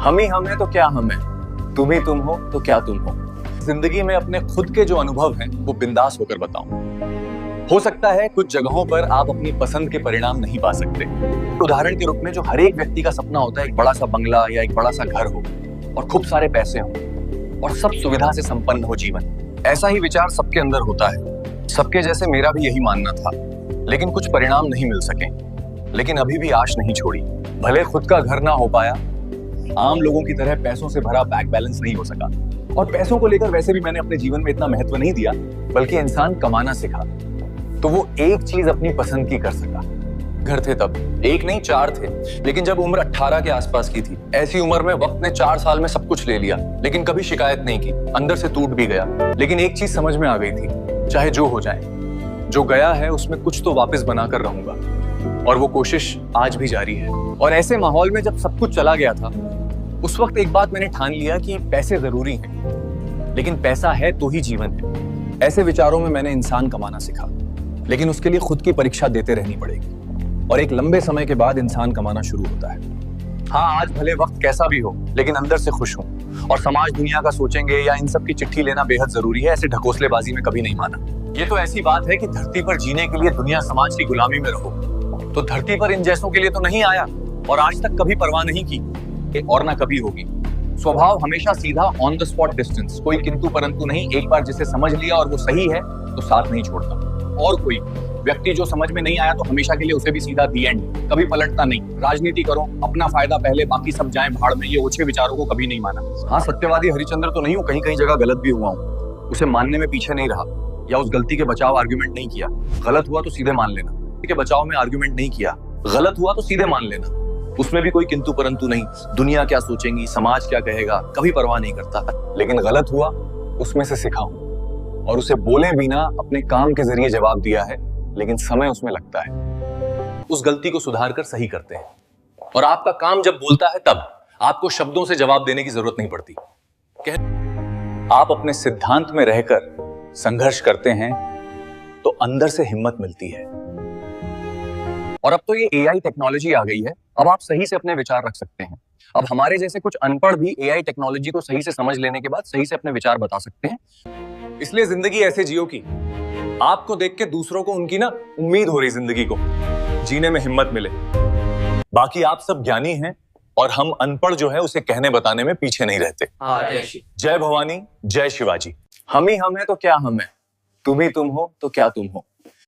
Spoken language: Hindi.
हम ही हम है तो क्या हम है, तुम ही तुम हो तो क्या तुम हो। जिंदगी में अपने खुद के जो अनुभव हैं वो बिंदास होकर बताऊं। हो सकता है कुछ जगहों पर आप अपनी पसंद के परिणाम नहीं पा सकते। उदाहरण के रूप में जो हर एक व्यक्ति का सपना होता है एक बड़ा सा बंगला या एक बड़ा सा घर हो और खूब सारे पैसे हो और सब सुविधा से संपन्न हो जीवन। ऐसा ही विचार सबके अंदर होता है। सबके जैसे मेरा भी यही मानना था, लेकिन कुछ परिणाम नहीं मिल सके। लेकिन अभी भी आश नहीं छोड़ी। भले खुद का घर ना हो पाया, आम लोगों की तरह पैसों से भरा बैंक बैलेंस नहीं हो सका। और पैसों को लेकर वैसे भी मैंने अपने जीवन में इतना महत्व नहीं दिया, बल्कि इंसान कमाना सीखा तो वो एक चीज अपनी पसंद की कर सका। घर थे तब, एक नहीं 4 थे, लेकिन जब उम्र 18 के आसपास की थी। ऐसी उम्र में वक्त ने 4 साल में सब कुछ ले लिया, लेकिन कभी शिकायत नहीं की। अंदर से टूट भी गया, लेकिन एक चीज समझ में आ गई थी, चाहे जो हो जाए, जो गया है उसमें कुछ तो वापस बनाकर रहूंगा। और वो कोशिश आज भी जारी है। और ऐसे माहौल में जब सब कुछ चला गया था, उस वक्त एक बात मैंने ठान लिया कि पैसे जरूरी हैं, लेकिन पैसा है तो ही जीवन है। ऐसे विचारों में मैंने इंसान कमाना सीखा, लेकिन उसके लिए खुद की परीक्षा देते रहनी पड़ेगी। और एक लंबे समय के बाद इंसान कमाना शुरू होता है। हाँ, आज भले वक्त कैसा भी हो, लेकिन अंदर से खुश हूं। और समाज दुनिया का सोचेंगे या इन सब की चिट्ठी लेना बेहद जरूरी है, ऐसे ढकोसलेबाजी में कभी नहीं माना। ये तो ऐसी बात है कि धरती पर जीने के लिए दुनिया समाज की गुलामी में रहो, तो धरती पर इन जैसों के लिए तो नहीं आया और आज तक कभी परवाह नहीं की और ना कभी होगी। स्वभाव हमेशा सीधा, ऑन द स्पॉट डिस्टेंस, कोई किंतु परंतु नहीं। एक बार जिसे समझ लिया और वो सही है तो साथ नहीं छोड़ता। और कोई व्यक्ति जो समझ में नहीं आया तो हमेशा के लिए उसे भी सीधा दी एंड, कभी पलटता नहीं। राजनीति करो, अपना फायदा पहले, बाकी सब जाएं भाड़ में, ये ओछे विचारों को कभी नहीं माना। हाँ, सत्यवादी हरिश्चंद्र तो नहीं हूँ, कहीं कहीं जगह गलत भी हुआ हूँ। उसे मानने में पीछे नहीं रहा या उस गलती के बचाव आर्ग्यूमेंट नहीं किया। गलत हुआ तो सीधे मान लेना, के बचाव में आर्ग्यूमेंट नहीं किया। गलत हुआ तो सीधे मान लेना, उसमें भी कोई किंतु परंतु नहीं। दुनिया क्या सोचेंगी, समाज क्या कहेगा, कभी परवाह नहीं करता। लेकिन गलत हुआ उसमें से सीखा हूं और उसे बोले बिना अपने काम के जरिए जवाब दिया है, लेकिन समय उसमें लगता है। उस गलती को सुधार कर सही करते हैं। और आपका काम जब बोलता है तब आपको शब्दों से जवाब देने की जरूरत नहीं पड़ती। आप अपने सिद्धांत में रहकर संघर्ष करते हैं तो अंदर से हिम्मत मिलती है। और अब तो ये एआई टेक्नोलॉजी आ गई है, अब आप सही से अपने विचार रख सकते हैं। अब हमारे जैसे कुछ अनपढ़ भी एआई टेक्नोलॉजी को सही से समझ लेने के बाद सही से अपने विचार बता सकते हैं। इसलिए जिंदगी ऐसे जियो कि आपको देख के दूसरों को उनकी ना उम्मीद हो रही जिंदगी को जीने में हिम्मत मिले। बाकी आप सब ज्ञानी हैं और हम अनपढ़ जो है उसे कहने बताने में पीछे नहीं रहते। जय भवानी, जय शिवाजी। हम ही हम है तो क्या हम है, तुम ही तुम हो तो क्या तुम हो।